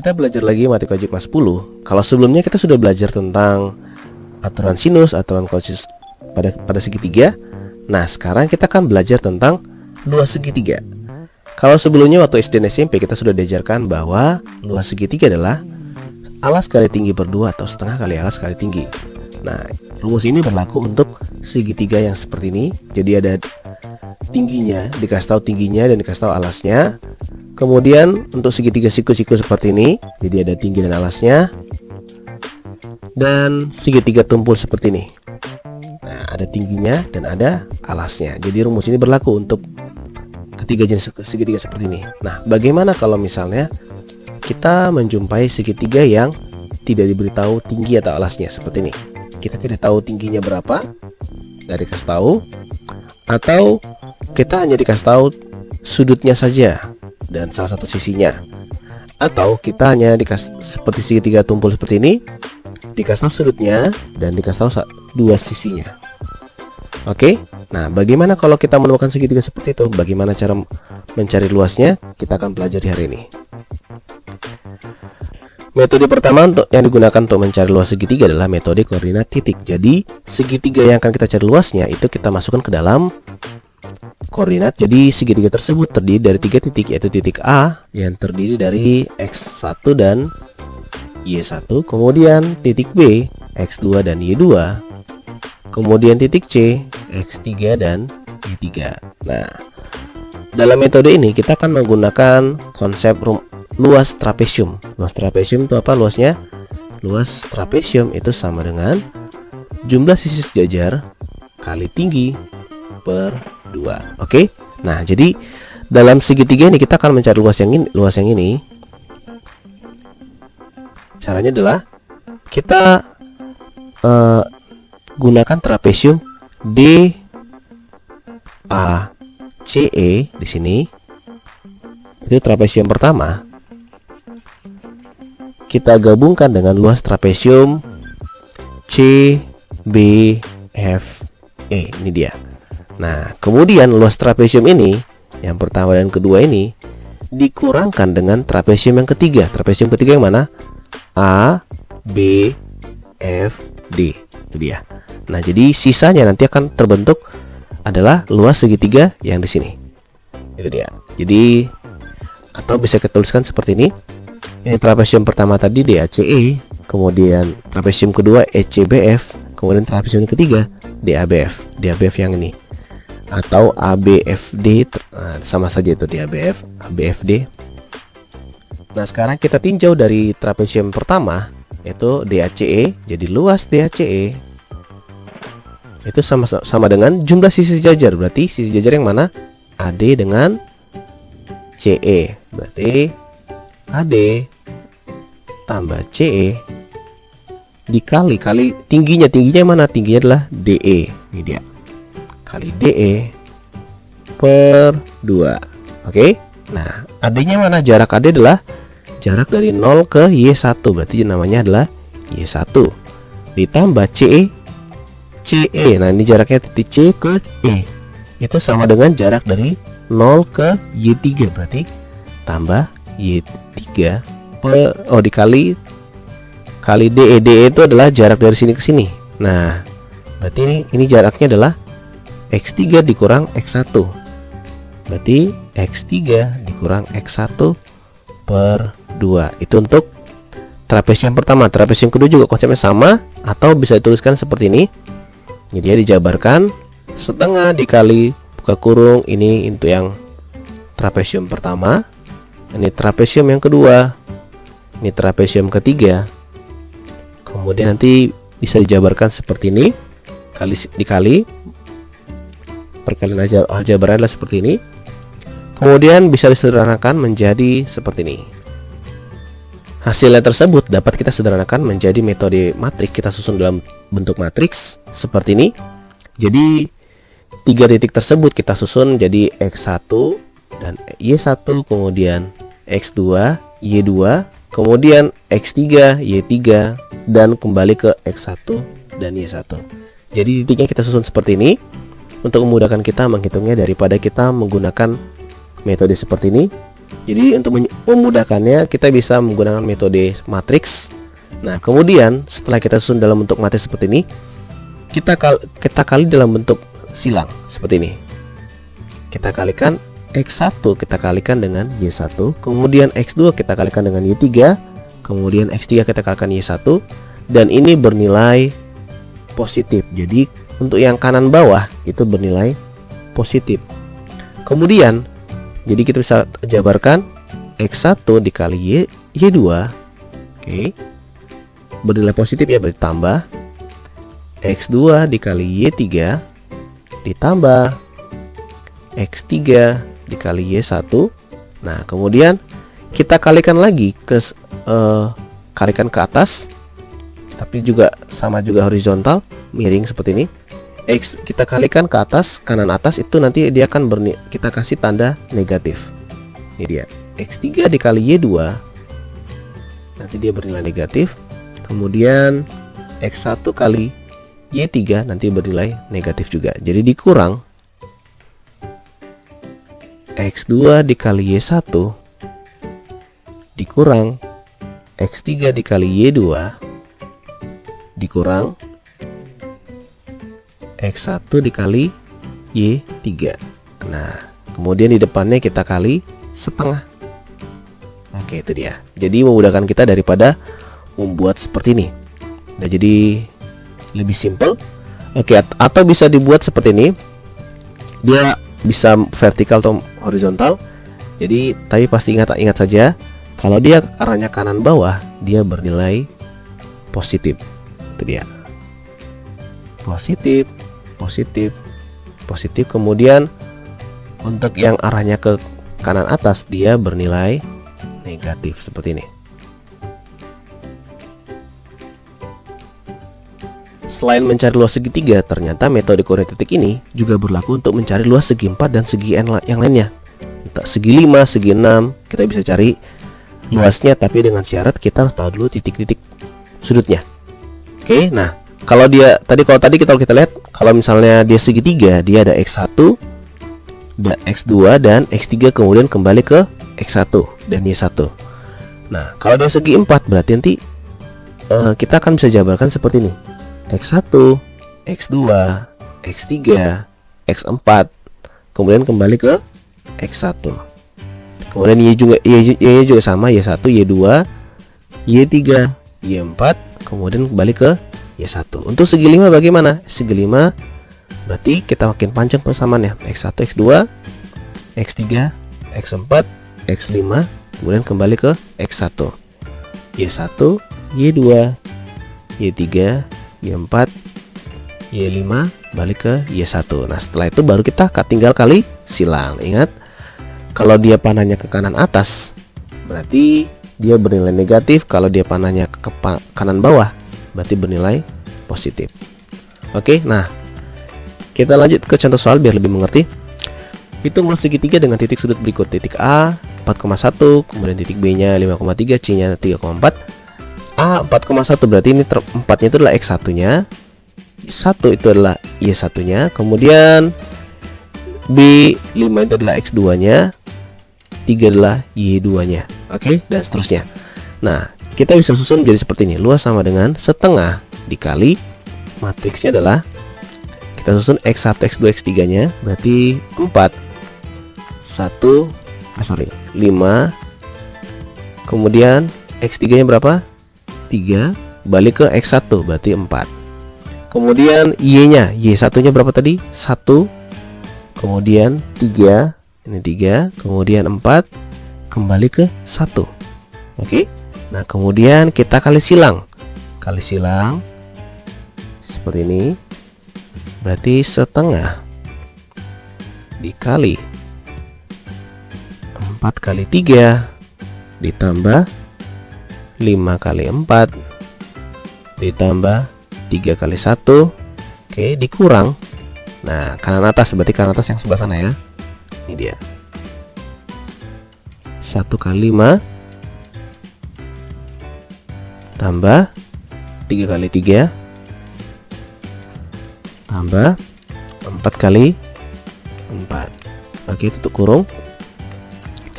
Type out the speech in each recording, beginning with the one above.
kita belajar lagi matematika wajib kelas 10. Kalau sebelumnya kita sudah belajar tentang aturan sinus, aturan kosinus pada segitiga. Nah, sekarang kita akan belajar tentang luas segitiga. Kalau sebelumnya waktu SD dan SMP kita sudah diajarkan bahwa luas segitiga adalah alas kali tinggi per 2 atau setengah kali alas kali tinggi. Nah, rumus ini berlaku untuk segitiga yang seperti ini. Jadi ada tingginya, dikasih tahu tingginya dan dikasih tahu alasnya. Kemudian untuk segitiga siku-siku seperti ini, jadi ada tinggi dan alasnya. Dan segitiga tumpul seperti ini. Nah, ada tingginya dan ada alasnya. Jadi rumus ini berlaku untuk ketiga jenis segitiga seperti ini. Nah, bagaimana kalau misalnya kita menjumpai segitiga yang tidak diberitahu tinggi atau alasnya seperti ini? Kita tidak tahu tingginya berapa, nggak dikasih tahu, atau kita hanya dikasih tahu sudutnya saja dan salah satu sisinya, atau kita hanya dikasih seperti segitiga tumpul seperti ini, dikasih tahu sudutnya dan dikasih tahu dua sisinya. Oke, nah bagaimana kalau kita menemukan segitiga seperti itu? Bagaimana cara mencari luasnya? Kita akan pelajari hari ini. Metode pertama yang digunakan untuk mencari luas segitiga adalah metode koordinat titik. Jadi segitiga yang akan kita cari luasnya itu kita masukkan ke dalam koordinat. Jadi segitiga tersebut terdiri dari 3 titik, yaitu titik A yang terdiri dari X1 dan Y1, kemudian titik B X2 dan Y2, kemudian titik C X3 dan Y3. Nah, dalam metode ini kita akan menggunakan konsep luas trapesium. Luas trapesium itu apa luasnya? Luas trapesium itu sama dengan jumlah sisi sejajar kali tinggi per 2. Oke. Nah, jadi dalam segitiga ini kita akan mencari luas yang ini. Caranya adalah kita gunakan trapesium DACE di sini. Itu trapesium pertama. Kita gabungkan dengan luas trapesium CBFE. Ini dia. Nah, kemudian luas trapesium ini, yang pertama dan kedua ini, dikurangkan dengan trapesium yang ketiga. Trapesium ketiga yang mana? A, B, F, D. Itu dia. Nah, jadi sisanya nanti akan terbentuk adalah luas segitiga yang di sini. Itu dia. Jadi, atau bisa kita tuliskan seperti ini. Ini trapesium pertama tadi DACE, kemudian trapesium kedua ECBF, kemudian trapesium ketiga DABF. DABF yang ini. Atau ABFD, sama saja itu DABF, ABFD. Nah, sekarang kita tinjau dari trapesium pertama, yaitu DACE. Jadi luas DACE itu sama dengan jumlah sisi sejajar. Berarti sisi sejajar yang mana? AD dengan CE. Berarti AD tambah CE dikali tingginya mana? Tingginya adalah DE. Ini dia. Kali DE per 2. Oke. Nah, AD-nya mana? Jarak AD adalah jarak dari 0 ke Y1. Berarti namanya adalah Y1. Ditambah CE. Nah, ini jaraknya titik C ke E. Itu sama dengan jarak dari 0 ke Y3. Berarti tambah Y3 dikali DE. DE itu adalah jarak dari sini ke sini. Nah, berarti ini jaraknya adalah X3 dikurang X1. Berarti X3 dikurang X1 per 2. Itu untuk trapesium pertama. Trapesium kedua juga konsepnya sama, atau bisa dituliskan seperti ini. Jadi dia dijabarkan setengah dikali buka kurung. Ini untuk yang trapesium pertama. Ini trapesium yang kedua. Ini trapesium ketiga. Kemudian nanti bisa dijabarkan seperti ini. Dikali perkalian aljabar adalah seperti ini. Kemudian bisa disederhanakan menjadi seperti ini. Hasilnya tersebut dapat kita sederhanakan menjadi metode matriks. Kita susun dalam bentuk matriks seperti ini. Jadi 3 titik tersebut kita susun jadi X1 dan Y1, kemudian X2, Y2, kemudian X3, Y3, dan kembali ke X1 dan Y1. Jadi titiknya kita susun seperti ini untuk memudahkan kita menghitungnya daripada kita menggunakan metode seperti ini. Jadi untuk memudahkannya kita bisa menggunakan metode matriks. Nah, kemudian setelah kita susun dalam bentuk matriks seperti ini, kita kali dalam bentuk silang seperti ini. Kita kalikan X1 kita kalikan dengan Y1, kemudian X2 kita kalikan dengan Y3, kemudian X3 kita kalikan Y1, dan ini bernilai positif. Jadi untuk yang kanan bawah itu bernilai positif. Kemudian jadi kita bisa jabarkan X1 dikali Y2, oke, bernilai positif ya, berarti tambah X2 dikali Y3 ditambah X3 dikali Y1. Nah, kemudian kita kalikan lagi kalikan ke atas, tapi juga sama juga horizontal, miring seperti ini. X kita kalikan ke atas, kanan atas, itu nanti dia akan kita kasih tanda negatif. Ini dia X3 dikali Y2, nanti dia bernilai negatif. Kemudian X1 kali Y3 nanti bernilai negatif juga. Jadi dikurang X2 dikali Y1 dikurang X3 dikali Y2 dikurang X1 dikali Y3. Nah, kemudian di depannya kita kali setengah. Oke, itu dia. Jadi memudahkan kita daripada membuat seperti ini. Nah, jadi lebih simple. Oke, atau bisa dibuat seperti ini. Dia bisa vertikal atau horizontal. Jadi, tapi pasti ingat saja, kalau dia arahnya kanan bawah, dia bernilai positif. Itu dia. Positif, positif, positif. Kemudian untuk yang arahnya ke kanan atas, dia bernilai negatif seperti ini. Selain mencari luas segitiga, ternyata metode koordinat titik ini juga berlaku untuk mencari luas segi 4 dan segi n yang lainnya. Untuk segi 5, segi 6, kita bisa cari luasnya, tapi dengan syarat kita harus tahu dulu titik-titik sudutnya. Oke, nah kalau tadi kita lihat, kalau misalnya dia segitiga, dia ada X1, ada X2 dan X3, kemudian kembali ke X1 dan Y1. Nah, kalau dia segi 4, berarti nanti kita akan bisa jabarkan seperti ini. X1, X2, X3, X4, kemudian kembali ke X1. Kemudian Y juga sama, Y1, Y2, Y3, Y4, kemudian kembali ke Y1. Untuk segi 5 bagaimana? Segi 5 berarti kita makin panjang persamaannya. X1, X2, X3, X4, X5, kemudian kembali ke X1. Y1, Y2, Y3, Y4, Y5, balik ke Y1. Nah, setelah itu baru kita tinggal kali silang. Ingat, kalau dia panahnya ke kanan atas, berarti dia bernilai negatif. Kalau dia panahnya ke kanan bawah, berarti bernilai positif. Oke, nah kita lanjut ke contoh soal biar lebih mengerti. Hitung luas segitiga dengan titik sudut berikut. Titik A 4,1, kemudian titik B nya 5,3, C nya 3,4. A 4,1 berarti ini 4 nya itu adalah X1 nya, 1 itu adalah Y1 nya, kemudian B 5 itu adalah X2 nya, 3 adalah Y2 nya. Oke, dan seterusnya. Nah, kita bisa susun jadi seperti ini. Luas sama dengan setengah dikali matriksnya adalah, kita susun X1, X2, X3 nya, berarti 4 5, kemudian X3 nya berapa? 3, balik ke X1 berarti 4. Kemudian Y nya, Y1 nya berapa tadi? 1, kemudian 3, ini 3, kemudian 4, kembali ke 1. Oke. Nah, kemudian kita kali silang seperti ini, berarti setengah dikali 4 kali 3 ditambah 5 kali 4 ditambah 3 kali 1, oke, dikurang. Nah, kanan atas berarti kanan atas yang sebelah sana ya. Ini dia. 1 kali 5 tambah 3 kali 3 tambah 4 kali 4. Oke, tutup kurung.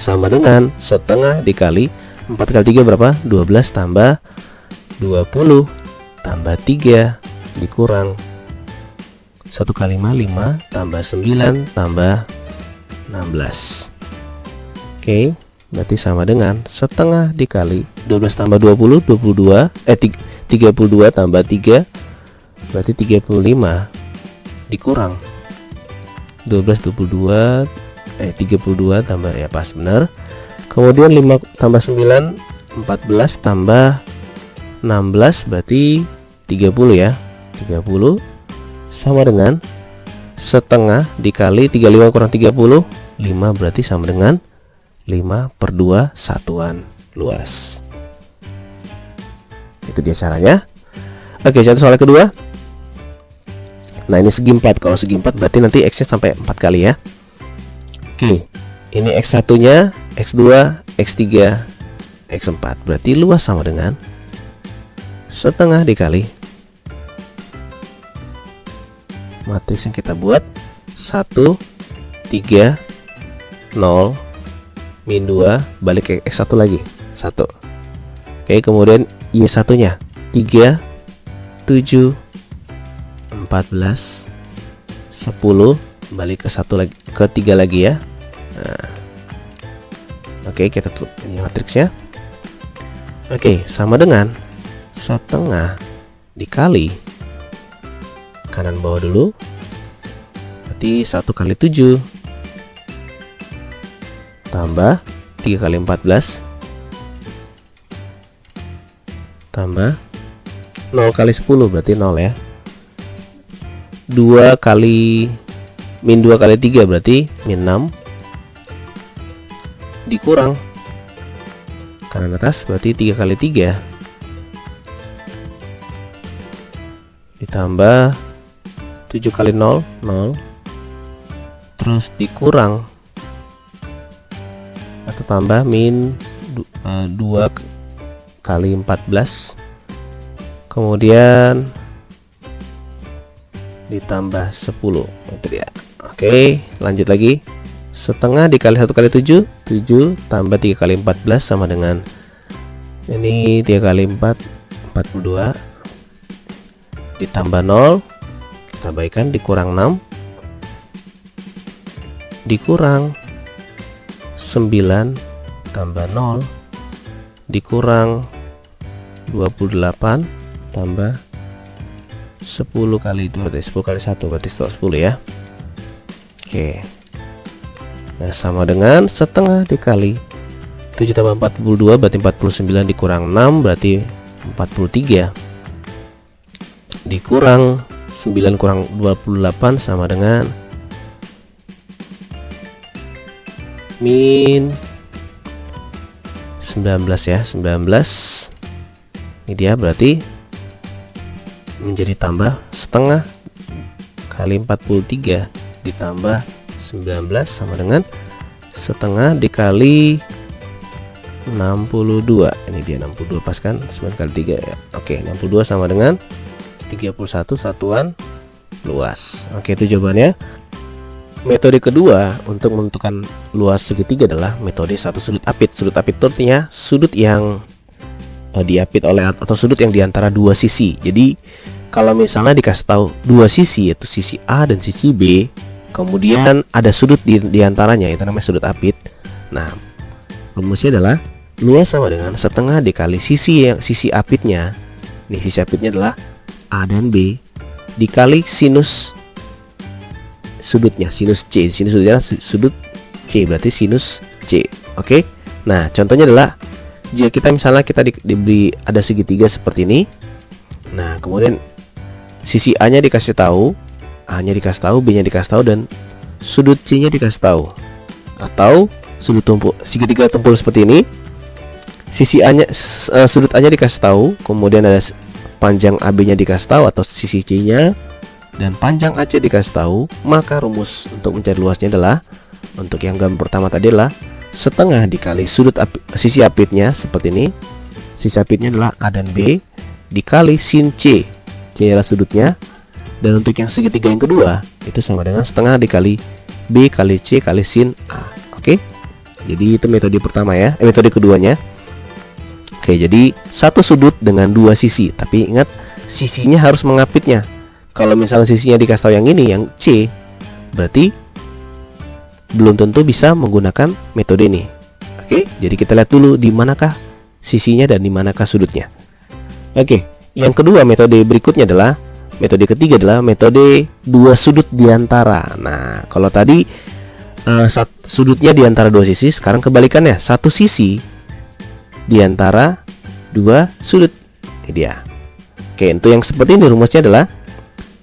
sama dengan setengah dikali 4 kali 3 berapa? 12 tambah 20 tambah 3 dikurang 1 kali 5 tambah 9 tambah 16. Oke, berarti sama dengan setengah dikali 12 tambah 20 32 32 tambah 3 berarti 35 dikurang 12 22 32 tambah, ya pas benar. Kemudian 5 tambah 9 14 tambah 16 berarti 30 ya. 30 sama dengan setengah dikali 35 kurang 30 5 berarti sama dengan 5/2 satuan luas. Itu dia caranya. Oke, contoh soal kedua. Nah, ini segi 4. Kalau segi 4 berarti nanti X nya sampai 4 kali ya. Oke, ini X1 nya X2 X3 X4 berarti luas sama dengan setengah dikali matriks yang kita buat 1 3 0 min 2 balik ke X1 lagi 1. Oke, kemudian Y1 nya 3 7 14 10 balik ke 1 lagi, ke 3 lagi ya. Nah, oke, kita tutup ini matriksnya. Oke, sama dengan setengah dikali kanan bawah dulu berarti 1 kali 7 tambah 3 kali 14 tambah 0 kali 10 berarti 0 ya. 2 kali min 2 kali 3 berarti min 6 dikurang kanan atas berarti 3 kali 3 ditambah 7 kali 0 0 terus dikurang atau tambah min 2 kali 14 kemudian ditambah 10 itu dia. Oke, lanjut lagi. Setengah dikali 1 kali 7 7 tambah 3 kali 14 sama dengan ini 3 kali 4 42 ditambah 0 kita baikkan dikurang 6 dikurang 9 tambah 0 dikurang 28 tambah 10 kali 2 berarti 10 kali 1 berarti 10 ya. Oke, nah sama dengan setengah dikali 7 tambah 42 berarti 49 dikurang 6 berarti 43 dikurang 9 kurang 28 sama dengan min 19 ya. 19 ini dia berarti menjadi tambah setengah kali 43 ditambah 19 sama dengan setengah dikali 62. Ini dia 62 pas kan 9 kali 3 ya. Oke, 62 sama dengan 31 satuan luas. Oke, itu jawabannya. Metode kedua untuk menentukan luas segitiga adalah metode satu sudut apit. Sudut apit itu artinya sudut yang diapit oleh atau sudut yang diantara dua sisi. Jadi kalau misalnya dikasih tahu dua sisi yaitu sisi A dan sisi B, kemudian ada sudut diantaranya, itu namanya sudut apit. Nah, rumusnya adalah luas sama dengan setengah dikali sisi apitnya. Nih, sisi apitnya adalah A dan B dikali sinus sudutnya, sinus C. Sini sudutnya sudut C, berarti sinus C. Oke. Nah, contohnya adalah jika kita misalnya diberi ada segitiga seperti ini. Nah, kemudian sisi A-nya dikasih tahu, A-nya dikasih tahu, B-nya dikasih tahu, dan sudut C-nya dikasih tahu. Atau sudut tumpul, segitiga tumpul seperti ini. Sisi A-nya, sudut A-nya dikasih tahu, kemudian ada panjang AB-nya dikasih tahu atau sisi C-nya, dan panjang AC dikasih tahu. Maka rumus untuk mencari luasnya adalah, untuk yang gambar pertama tadi adalah setengah dikali sisi apitnya seperti ini. Sisi apitnya adalah A dan B dikali sin C. C adalah sudutnya. Dan untuk yang segitiga yang kedua itu sama dengan setengah dikali B kali C kali sin A. Oke. Jadi itu metode pertama ya, metode keduanya. Oke, jadi satu sudut dengan dua sisi, tapi ingat sisinya harus mengapitnya. Kalau misalnya sisinya dikasih tahu yang ini, yang C, berarti belum tentu bisa menggunakan metode ini. Oke, jadi kita lihat dulu di manakah sisinya dan di manakah sudutnya. Oke, yang kedua metode berikutnya adalah metode ketiga adalah metode dua sudut diantara. Nah, kalau tadi sudutnya diantara dua sisi, sekarang kebalikannya, satu sisi diantara dua sudut. Ini dia. Oke, untuk yang seperti ini rumusnya adalah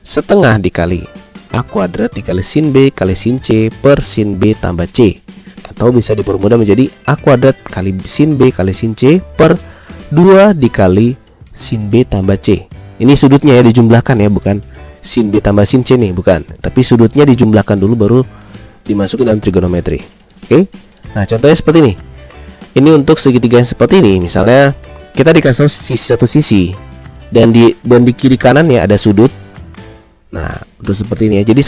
setengah dikali A kuadrat dikali sin B kali sin C per sin B tambah C. Atau bisa dipermudah menjadi A kuadrat kali sin B kali sin C per 2 dikali sin B tambah C. Ini sudutnya ya, dijumlahkan ya, bukan sin B tambah sin C nih, bukan. Tapi sudutnya dijumlahkan dulu baru dimasukin dalam trigonometri. Oke. Nah, contohnya seperti ini. Ini untuk segitiga yang seperti ini. Misalnya kita dikasih satu sisi dan di kiri kanannya ada sudut. Nah, untuk seperti ini ya. Jadi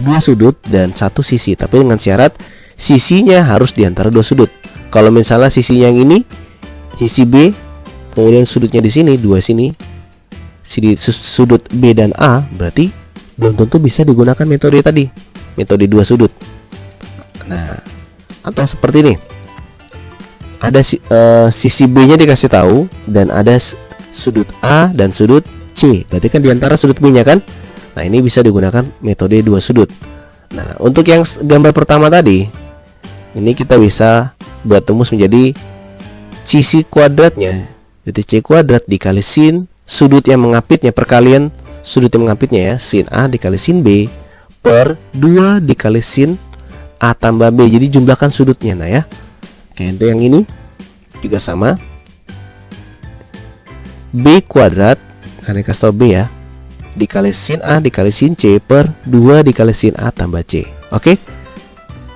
dua sudut dan satu sisi, tapi dengan syarat sisinya harus diantara dua sudut. Kalau misalnya sisinya yang ini, sisi B, kemudian sudutnya di sini, dua sini, sudut B dan A, berarti belum tentu bisa digunakan metode tadi, metode dua sudut. Nah, atau seperti ini, ada sisi B-nya dikasih tahu dan ada sudut A dan sudut C, berarti kan diantara sudut B-nya kan. Nah, ini bisa digunakan metode dua sudut. Nah, untuk yang gambar pertama tadi, ini kita bisa buat rumus menjadi sisi kuadratnya, jadi C kuadrat dikali sin sudut yang mengapitnya, perkalian sudut yang mengapitnya ya, sin A dikali sin B per 2 dikali sin A tambah B. Jadi jumlahkan sudutnya. Nah ya. Oke, untuk yang ini juga sama, B kuadrat, karena kasih tahu B ya, dikali sin A dikali sin C per 2 dikali sin A tambah C. Oke,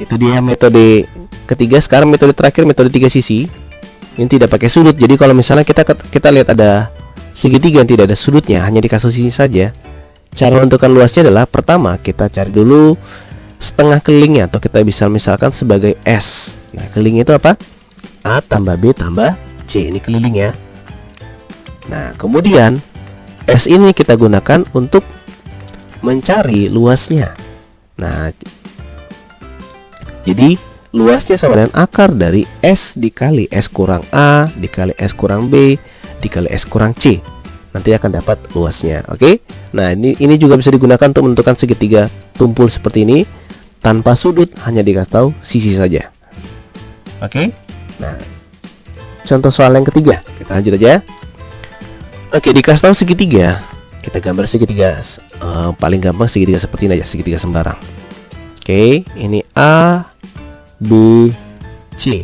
itu dia metode ketiga. Sekarang metode terakhir, metode tiga sisi. Ini tidak pakai sudut. Jadi kalau misalnya kita lihat ada segitiga yang tidak ada sudutnya, hanya dikasih sisi saja, cara menentukan luasnya adalah pertama kita cari dulu setengah kelilingnya, atau kita bisa misalkan sebagai S. Nah, kelilingnya itu apa? A tambah B tambah C. Ini keliling ya. Nah, kemudian S ini kita gunakan untuk mencari luasnya. Nah, jadi luasnya sama dengan akar dari S dikali S kurang A dikali S kurang B dikali S kurang C. Nanti akan dapat luasnya. Oke. Nah, ini juga bisa digunakan untuk menentukan segitiga tumpul seperti ini tanpa sudut, hanya dikasih tahu sisi saja. Oke. Nah, contoh soal yang ketiga, kita lanjut aja. Oke, dikasih tahu segitiga, kita gambar segitiga. Paling gampang segitiga seperti ini aja, segitiga sembarang. Oke, ini A, B, C.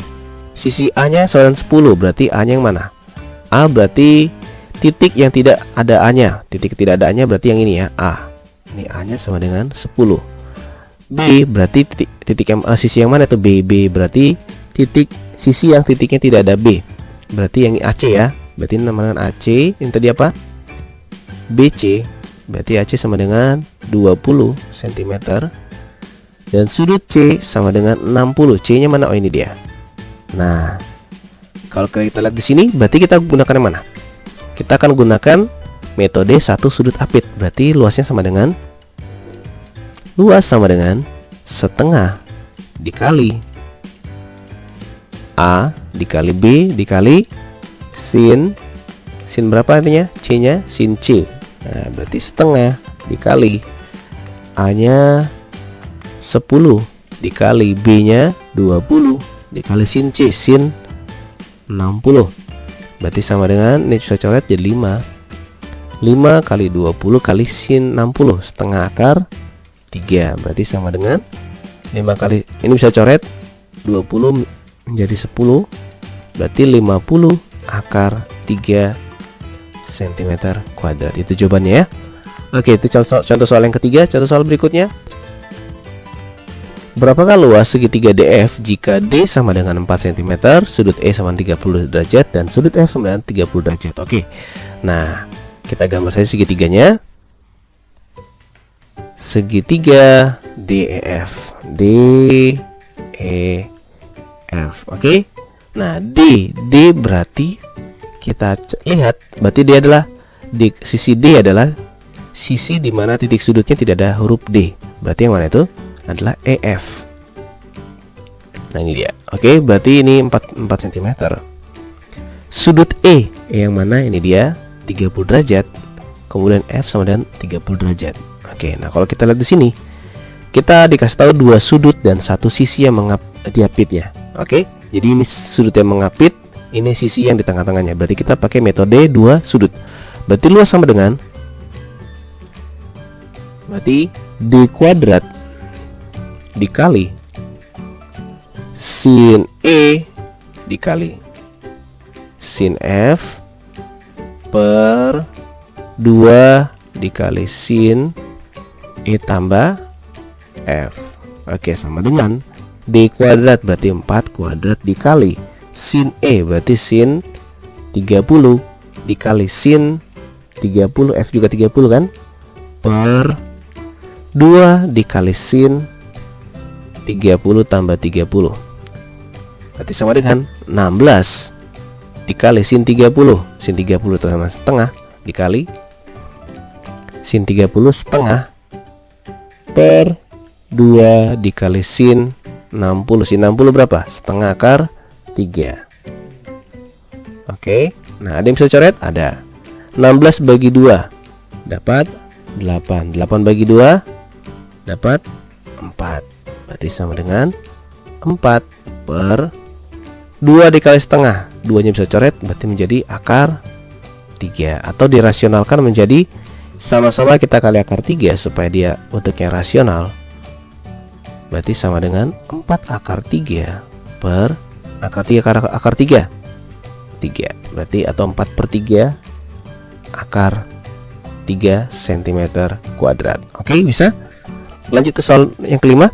Sisi A-nya sama dengan 10, berarti A-nya yang mana? A berarti titik yang tidak ada A-nya. Titik tidak ada A-nya berarti yang ini ya, A. Ini A-nya sama dengan 10. B berarti titik yang sisi yang mana itu? B. B berarti sisi yang titiknya tidak ada B. Berarti yang AC ya. Berarti ini namanya AC. Ini tadi apa? BC. Berarti AC sama dengan 20 cm. Dan sudut C sama dengan 60. C-nya mana? Oh, ini dia. Nah, kalau kita lihat di sini, berarti kita gunakan yang mana? Kita akan gunakan metode satu sudut apit. Berarti luas sama dengan setengah dikali A dikali B dikali sin berapa artinya? C-nya sin C. Nah, berarti setengah dikali A-nya 10 dikali B-nya 20 dikali sin C, sin 60. Berarti sama dengan, ini bisa coret jadi 5 kali 20 kali sin 60, setengah akar 3. Berarti sama dengan 5 kali, ini bisa coret 20 menjadi 10, berarti 50 akar 3 cm kuadrat. Itu jawabannya ya. Oke, itu contoh soal yang ketiga. Contoh soal berikutnya, berapakah luas segitiga DF jika D sama dengan 4 cm, sudut E sama 30 derajat, dan sudut F sama dengan 30 derajat. Oke. Nah, kita gambar saja segitiganya. Segitiga DEF. F. Oke. Nah, D berarti kita lihat, berarti dia adalah di sisi D adalah sisi di mana titik sudutnya tidak ada huruf D. Berarti yang mana itu? Adalah EF. Nah, ini dia. Oke, berarti ini 4 cm. Sudut E yang mana? Ini dia 30 derajat. Kemudian F sama dengan 30 derajat. Oke, nah kalau kita lihat di sini, kita dikasih tahu 2 sudut dan 1 sisi yang diapitnya. Oke, jadi ini sudut yang mengapit, ini sisi yang di tengah-tengahnya. Berarti kita pakai metode 2 sudut. Berarti luas sama dengan, berarti D kuadrat dikali sin E dikali sin F per 2 dikali sin E tambah F. Oke, sama dengan D kuadrat berarti 4 kuadrat dikali sin E berarti sin 30 dikali sin 30, F juga 30 kan, per 2 dikali sin 30 tambah 30 berarti sama dengan 16 dikali sin 30. Sin 30 itu sama setengah dikali sin 30 setengah per 2 dikali sin 60. Sin 60 berapa? Setengah akar 3. Oke, nah ada yang bisa coret? Ada. 16 bagi 2 dapat 8. 8 bagi 2 dapat 4. Berarti sama dengan 4 per 2 dikali setengah. 2-nya bisa coret, berarti menjadi akar 3. Atau dirasionalkan menjadi, sama-sama kita kali akar 3 supaya dia bentuknya rasional. Berarti sama dengan 4 akar 3 per akar 3 akar 3. 3. Berarti atau 4 per 3 akar 3 cm kuadrat. Oke, bisa. Lanjut ke soal yang kelima.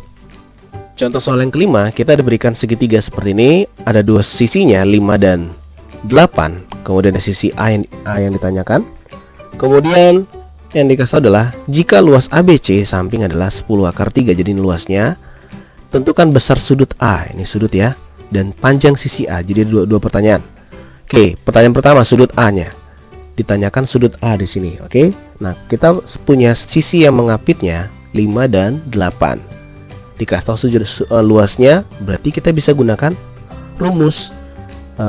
Contoh soal yang kelima, kita diberikan segitiga seperti ini, ada 2 sisinya 5 dan 8. Kemudian ada sisi A yang ditanyakan. Kemudian yang dikasih adalah jika luas ABC samping adalah 10 akar 3. Jadi ini luasnya. Tentukan besar sudut A, ini sudut ya, dan panjang sisi A. Jadi dua pertanyaan. Oke, pertanyaan pertama sudut A-nya. Ditanyakan sudut A di sini, oke? Nah, kita punya sisi yang mengapitnya 5 dan 8. Dikasih tahu sudut luasnya, berarti kita bisa gunakan rumus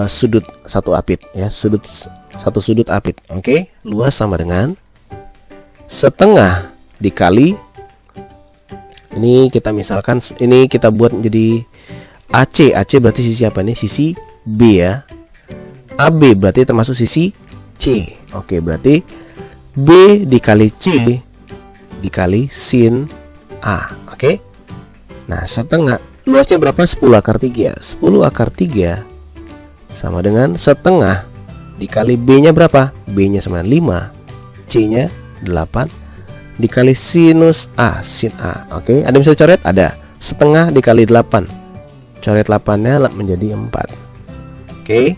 sudut satu apit ya, satu sudut apit. Oke, luas sama dengan setengah dikali, ini kita misalkan, ini kita buat menjadi AC. AC berarti sisi apa nih? Sisi B ya. AB berarti termasuk sisi C. Oke, berarti B dikali C dikali sin A. Oke. Nah, setengah, luasnya berapa? 10 akar 3. 10 akar 3 sama dengan setengah dikali B-nya berapa? B-nya sama dengan 5, C-nya 8 dikali sinus A, sin A. Oke, ada yang bisa coret? Ada. Setengah dikali 8. Coret 8-nya menjadi 4. Oke.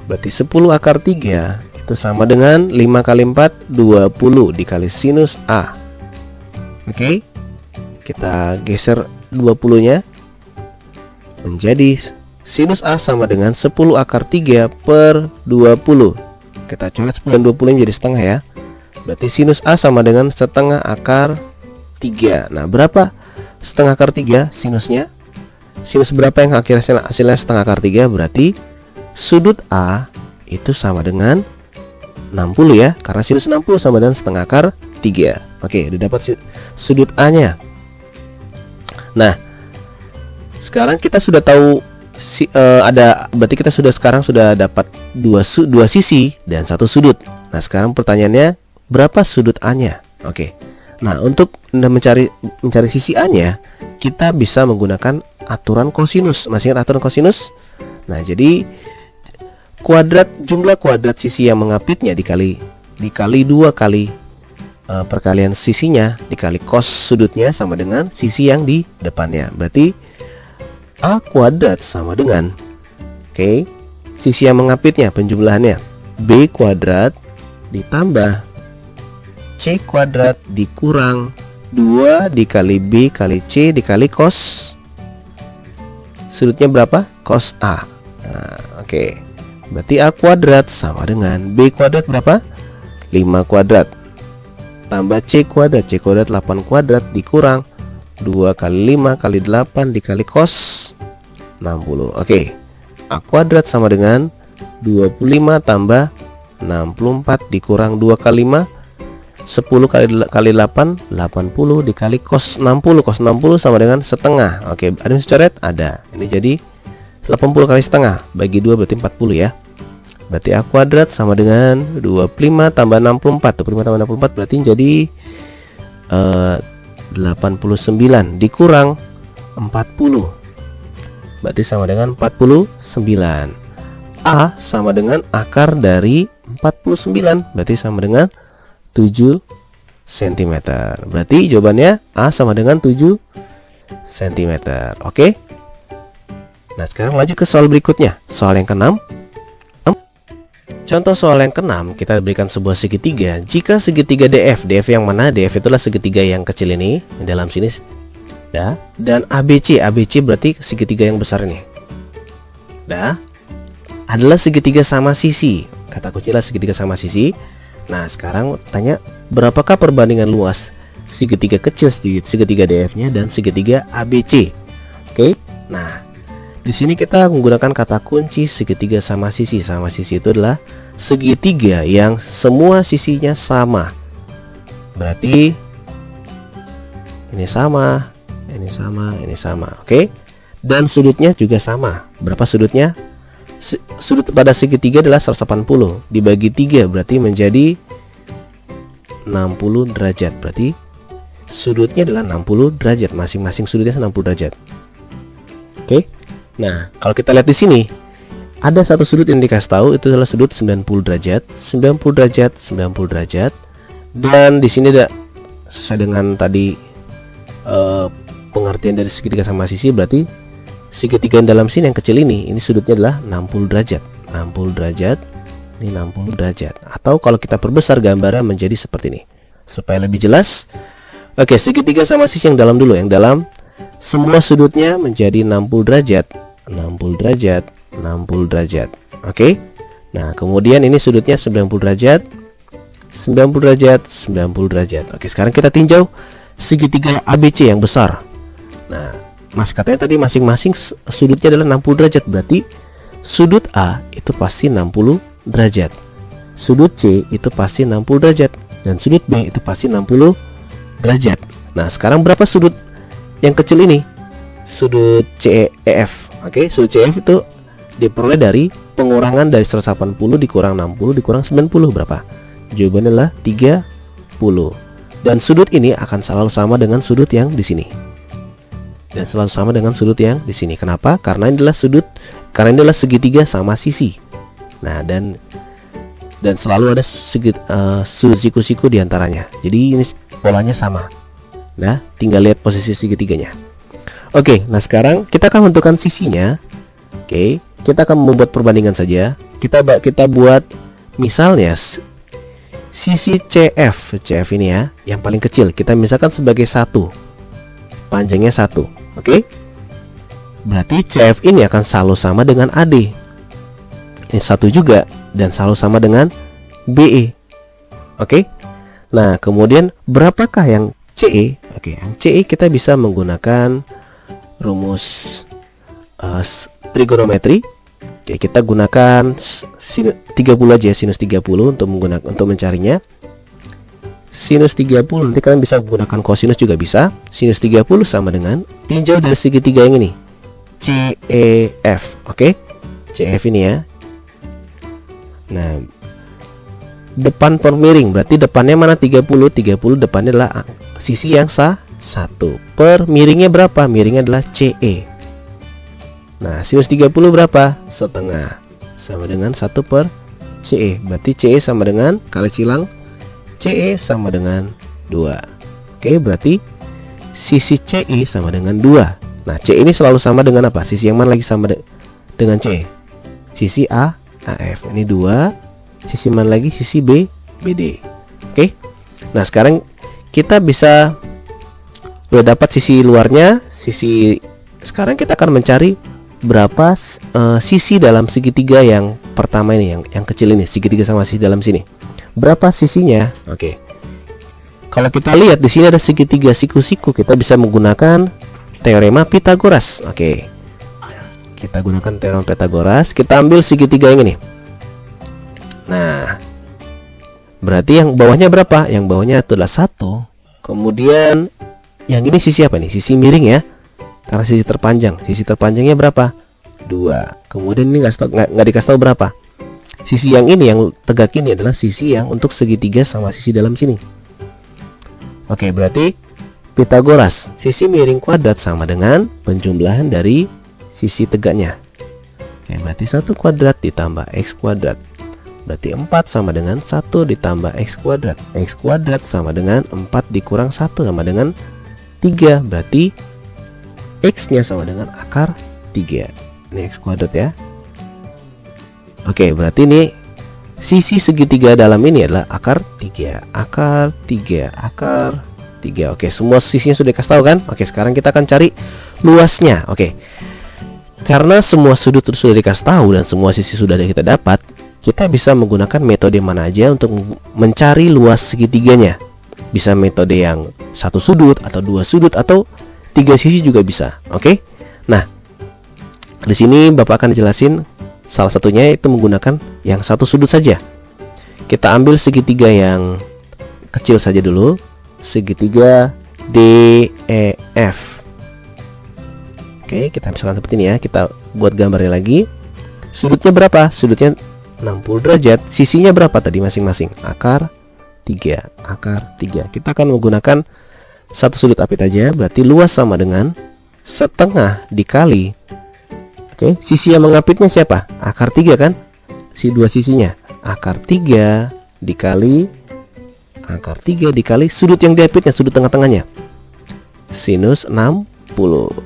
Berarti 10 akar 3 itu sama dengan 5 kali 4 20 dikali sinus A. Oke. Kita geser 20-nya menjadi sinus A sama dengan 10 akar 3 per 20. Kita coret 10 dan 20 menjadi setengah ya. Berarti sinus A sama dengan setengah akar 3. Nah, berapa setengah akar 3 sinusnya? Sinus berapa yang akhirnya hasilnya setengah akar 3? Berarti sudut A itu sama dengan 60 ya, karena sinus 60 sama dengan setengah akar 3. Oke, udah dapat sudut A-nya. Nah, sekarang kita sudah tahu berarti kita sekarang sudah dapat dua sisi dan satu sudut. Nah, sekarang pertanyaannya berapa sudut A-nya? Oke. Nah, untuk mencari sisi A-nya, kita bisa menggunakan aturan kosinus. Masih ingat aturan kosinus? Nah, jadi jumlah kuadrat sisi yang mengapitnya dikali 2 kali perkalian sisinya dikali cos sudutnya sama dengan sisi yang di depannya. Berarti A kuadrat sama dengan, oke, sisi yang mengapitnya penjumlahannya B kuadrat ditambah C kuadrat dikurang 2 dikali B kali C dikali cos sudutnya berapa? Cos A. Nah, oke. Berarti A kuadrat sama dengan B kuadrat berapa? 5 kuadrat tambah C kuadrat. C kuadrat 8 kuadrat dikurang 2 kali 5 kali 8 dikali cos 60. Oke. A kuadrat sama dengan 25 tambah 64 dikurang 2 kali 5 10 kali 8 80 dikali cos 60. Cos 60 sama dengan setengah. Oke, ada yang bisa coret? Ada. Ini jadi 80 kali setengah bagi 2 berarti 40 ya. Berarti A kuadrat sama dengan 25 tambah 64. 25 tambah 64 berarti jadi 89 dikurang 40. Berarti sama dengan 49. A sama dengan akar dari 49. Berarti sama dengan 7 cm. Berarti jawabannya A sama dengan 7 cm. Oke. Nah, sekarang lanjut ke soal berikutnya. Soal yang ke-6. Contoh soal yang ke-6, kita berikan sebuah segitiga. Jika segitiga DF yang mana? DF itulah segitiga yang kecil ini, dalam sini ya. Dan ABC berarti segitiga yang besar ini. Adalah segitiga sama sisi. Kata kuncilah segitiga sama sisi. Nah, sekarang tanya berapakah perbandingan luas segitiga kecil segitiga DF-nya dan segitiga ABC. Oke. Nah, di sini kita menggunakan kata kunci segitiga sama sisi. Sama sisi itu adalah segitiga yang semua sisinya sama. Berarti ini sama, ini sama, ini sama. Oke. Dan sudutnya juga sama. Berapa sudutnya? Sudut pada segitiga adalah 180 dibagi 3 berarti menjadi 60 derajat. Berarti sudutnya adalah 60 derajat. Masing-masing sudutnya 60 derajat. Oke. Nah, kalau kita lihat di sini ada satu sudut yang dikasih tahu, itu adalah sudut 90 derajat, 90 derajat, 90 derajat. Dan di sini ada sesuai dengan tadi pengertian dari segitiga sama sisi, berarti segitiga yang dalam sini yang kecil ini sudutnya adalah 60 derajat. 60 derajat, ini 60 derajat. Atau kalau kita perbesar gambarnya menjadi seperti ini supaya lebih jelas. Oke, segitiga sama sisi yang dalam dulu. Yang dalam semua sudutnya menjadi 60 derajat. 60 derajat, 60 derajat. Oke. Nah, kemudian ini sudutnya 90 derajat, 90 derajat, 90 derajat. Oke, sekarang kita tinjau segitiga ABC yang besar. Nah, Mas katanya tadi masing-masing sudutnya adalah 60 derajat. Berarti sudut A itu pasti 60 derajat, sudut C itu pasti 60 derajat, dan sudut B itu pasti 60 derajat. Nah, sekarang berapa sudut yang kecil ini? Sudut CEF. Oke, sudut CEF itu diperoleh dari pengurangan dari 180 dikurang 60 dikurang 90 berapa? Jawabannya adalah 30. Dan sudut ini akan selalu sama dengan sudut yang di sini. Dan selalu sama dengan sudut yang di sini. Kenapa? Karena ini adalah segitiga sama sisi. Nah, dan selalu ada sudut siku-siku di antaranya. Jadi ini polanya sama. Nah, tinggal lihat posisi segitiganya. Oke, nah sekarang kita akan menentukan sisinya. Oke, kita akan membuat perbandingan saja. Kita buat misalnya sisi CF ini ya, yang paling kecil kita misalkan sebagai 1, panjangnya 1. Oke. Berarti CF ini akan selalu sama dengan AD. Ini 1 juga dan selalu sama dengan BE. Oke. Nah, kemudian berapakah yang CE? Oke, yang CE kita bisa menggunakan rumus trigonometri. Oke, kita gunakan 30 aja, sinus 30 untuk mencarinya. Sinus 30 nanti kalian bisa menggunakan kosinus juga bisa. Sinus 30 sama dengan tinjau dari segitiga yang ini, CEF. Oke, CEF ini ya. Nah, depan per miring berarti depannya mana? 30 depannya adalah sisi yang 1. Per miringnya berapa? Miringnya adalah CE. Nah, sinus 30 berapa? Setengah. Sama dengan 1 per CE. Berarti CE sama dengan, kali silang, CE sama dengan 2. Oke, berarti sisi CE sama dengan 2. Nah, CE ini selalu sama dengan apa? Sisi yang mana lagi sama dengan CE? Sisi AF. Ini 2. Sisi mana lagi? Sisi BD. Oke. Nah, sekarang kita udah dapat sisi luarnya. Sekarang kita akan mencari berapa sisi dalam segitiga yang pertama ini, yang kecil ini, segitiga sama sisi dalam sini. Berapa sisinya? Oke. Kalau kita lihat di sini ada segitiga siku-siku, kita bisa menggunakan teorema Pythagoras. Oke. Kita gunakan teorema Pythagoras, kita ambil segitiga yang ini. Nah, berarti yang bawahnya berapa? Yang bawahnya adalah 1. Kemudian yang ini sisi apa nih? Sisi miring ya. Karena sisi terpanjang. Sisi terpanjangnya berapa? 2. Kemudian ini nggak dikasih tahu berapa. Sisi yang ini, yang tegak ini adalah sisi yang untuk segitiga sama sisi dalam sini. Oke, berarti Pythagoras, sisi miring kuadrat sama dengan penjumlahan dari sisi tegaknya. Oke, berarti 1 kuadrat ditambah X kuadrat. Berarti 4 sama dengan 1 ditambah X kuadrat. X kuadrat sama dengan 4 dikurang 1 sama dengan 3. Berarti X-nya sama dengan akar 3. Ini X kuadrat ya. Oke, berarti ini sisi segitiga dalam ini adalah akar 3. Akar 3, akar 3. Oke, semua sisinya sudah dikasih tahu kan? Oke, sekarang kita akan cari luasnya. Oke. Karena semua sudut sudah dikasih tahu dan semua sisi sudah kita dapat, kita bisa menggunakan metode mana aja untuk mencari luas segitiganya. Bisa metode yang 1 sudut atau 2 sudut atau 3 sisi juga bisa. Oke. Nah, di sini Bapak akan jelasin salah satunya itu menggunakan yang 1 sudut saja. Kita ambil segitiga yang kecil saja dulu. Segitiga DEF. Oke, kita misalkan seperti ini ya. Kita buat gambarnya lagi. Sudutnya berapa? Sudutnya 60 derajat. Sisinya berapa tadi masing-masing? Akar 3. Akar 3. Kita akan menggunakan 1 sudut apit aja. Berarti luas sama dengan setengah dikali. Oke, sisi yang mengapitnya siapa? Akar 3 kan? Si 2 sisinya. Akar 3 dikali akar 3 dikali sudut yang diapitnya, sudut tengah-tengahnya. Sinus 60.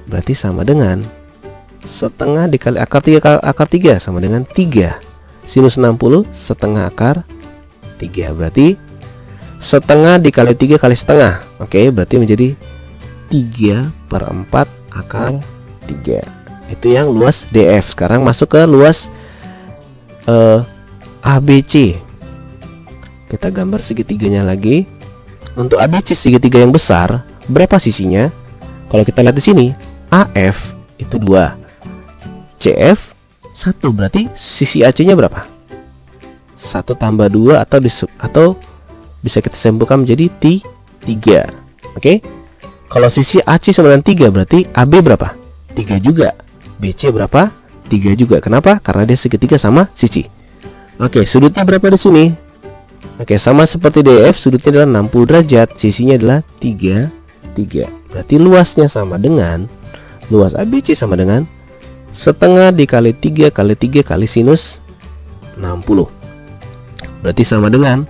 Berarti sama dengan setengah dikali akar 3 sama dengan 3. Sinus 60 setengah akar 3. Berarti setengah dikali 3 kali setengah. Oke, berarti menjadi 3/4 akar 3. Itu yang luas DF. Sekarang masuk ke luas ABC. Kita gambar segitiganya lagi. Untuk ABC segitiga yang besar, berapa sisinya? Kalau kita lihat di sini, AF itu 2, CF 1. Berarti sisi AC-nya berapa? 1 tambah 2 atau bisa kita simpulkan menjadi 3. Oke. Kalau sisi AC sama dengan 3, berarti AB berapa? 3 juga. BC berapa? 3 juga. Kenapa? Karena dia segitiga sama sisi. Oke, sudutnya berapa di sini? Oke, sama seperti DF, sudutnya adalah 60 derajat, sisinya adalah 3. Berarti luasnya sama dengan luas ABC sama dengan setengah dikali 3 kali 3 kali sinus 60. Berarti sama dengan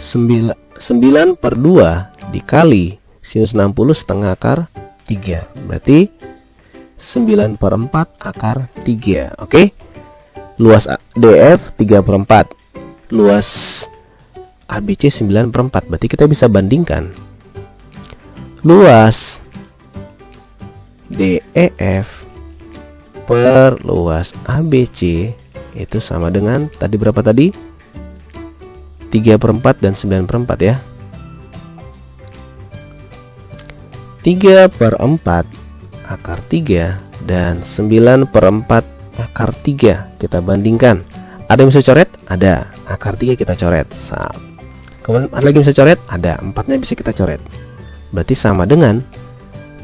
9/2 dikali sinus 60 setengah akar 3. Berarti 9/4 akar 3. Oke. Luas DF 3/4. Luas ABC 9/4. Berarti kita bisa bandingkan luas DEF per luas ABC itu sama dengan tadi berapa tadi? 3/4 dan 9/4 ya. 3/4 akar 3 dan 9/4 akar 3 kita bandingkan. Ada yang bisa coret? Ada. Akar 3 kita coret. Kemudian ada lagi yang bisa coret? Ada. 4-nya bisa kita coret. Berarti sama dengan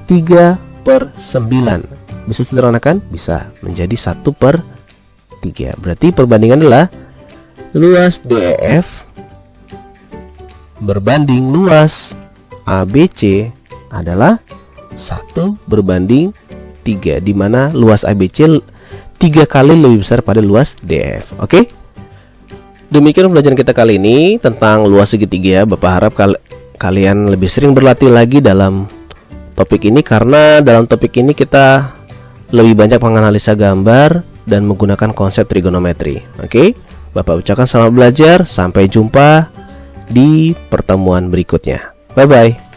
3/9. Bisa sederhanakan? Bisa. Menjadi 1/3. Berarti perbandingan adalah luas DEF berbanding luas ABC adalah 1/3, di mana luas ABC 3 kali lebih besar pada luas DF. Oke? Demikian pembelajaran kita kali ini tentang luas segitiga. Bapak harap kalian lebih sering berlatih lagi dalam topik ini, karena dalam topik ini kita lebih banyak menganalisa gambar dan menggunakan konsep trigonometri. Oke? Bapak ucapkan selamat belajar. Sampai jumpa di pertemuan berikutnya. Bye bye.